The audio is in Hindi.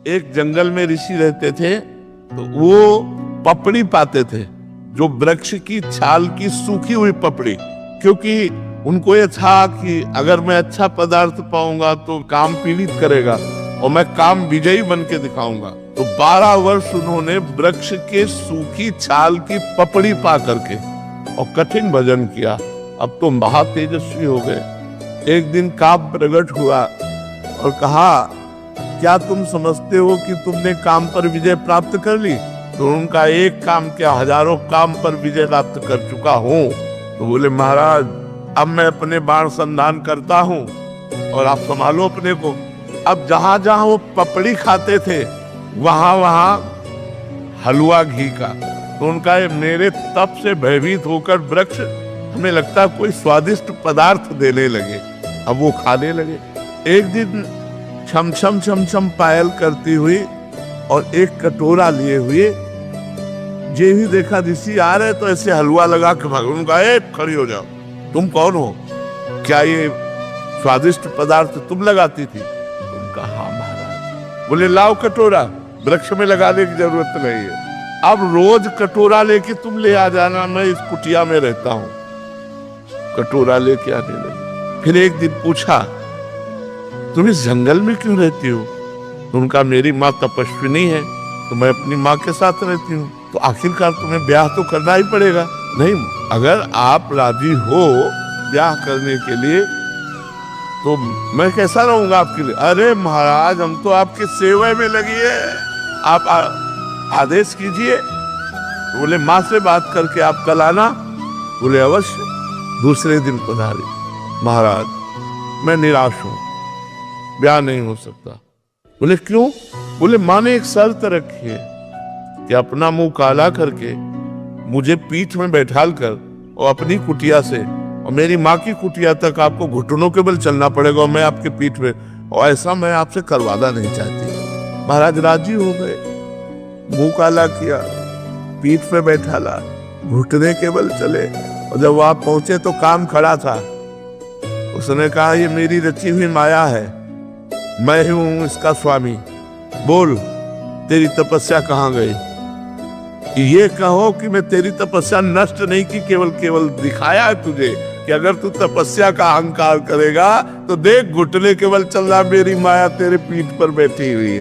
एक जंगल में ऋषि रहते थे, तो वो पपड़ी पाते थे, जो वृक्ष की छाल की सूखी हुई पपड़ी, क्योंकि उनको ये था कि अगर मैं अच्छा पदार्थ पाऊंगा तो काम पीड़ित करेगा और मैं काम विजयी बन के दिखाऊंगा। तो 12 वर्ष उन्होंने वृक्ष के सूखी छाल की पपड़ी पा करके और कठिन भजन किया। अब तो महातेजस्वी हो गए। एक दिन काम प्रकट हुआ और कहा, क्या तुम समझते हो कि तुमने काम पर विजय प्राप्त कर ली? तो उनका एक काम क्या, हजारों काम पर विजय प्राप्त कर चुका हूं। तो बोले, महाराज अब मैं अपने बाण संधान करता हूं और आप संभालो अपने को। अब जहां जहां वो पपड़ी खाते थे वहां वहां हलवा घी का। तो उनका मेरे तप से भयभीत होकर वृक्ष हमें लगता कोई स्वादिष्ट पदार्थ देने लगे। अब वो खाने लगे। एक दिन छम छम छम छम पायल करती हुई और एक कटोरा लिए हुए जे ही देखा ऋषि आ रहे तो ऐसे हलवा लगा के भाग। उनका, खड़ी हो जाओ, तुम कौन हो? क्या ये स्वादिष्ट पदार्थ तुम लगाती थी? उनका, हाँ महाराज। बोले, लाओ कटोरा, वृक्ष में लगाने की जरूरत नहीं है। अब रोज कटोरा लेके तुम ले आ जाना, मैं इस कुटिया में रहता हूं। कटोरा लेके आने लगे। फिर एक दिन पूछा, तुम इस जंगल में क्यों रहती हो? तो उनका, मेरी माँ तपस्विनी है तो मैं अपनी माँ के साथ रहती हूँ। तो आखिरकार तुम्हें ब्याह तो करना ही पड़ेगा। नहीं, अगर आप राजी हो ब्याह करने के लिए तो मैं कैसा रहूंगा आपके लिए? अरे महाराज, हम तो आपके सेवा में लगी है, आप आदेश कीजिए। तो बोले, माँ से बात करके आप कल आना। बोले, अवश्य। दूसरे दिन पधारे। महाराज, मैं निराश हूं, ब्याह नहीं हो सकता। बोले, क्यों? बोले, माँ ने एक शर्त रखी है कि अपना मुंह काला करके मुझे पीठ में बैठाल कर और अपनी कुटिया से और मेरी माँ की कुटिया तक आपको घुटनों के बल चलना पड़ेगा और मैं आपके पीठ में, और ऐसा मैं आपसे करवाना नहीं चाहती। महाराज राजी हो गए, मुंह काला किया, पीठ पे बैठाला, घुटने के बल चले। और जब वहां पहुंचे तो काम खड़ा था। उसने कहा, ये मेरी रची हुई माया है, मैं ही हूं इसका स्वामी। बोल, तेरी तपस्या कहाँ गई? ये कहो कि मैं तेरी तपस्या नष्ट नहीं की, केवल दिखाया है तुझे कि अगर तू तपस्या का अहंकार करेगा तो देख, घुटने केवल चल रहा, मेरी माया तेरे पीठ पर बैठी हुई है।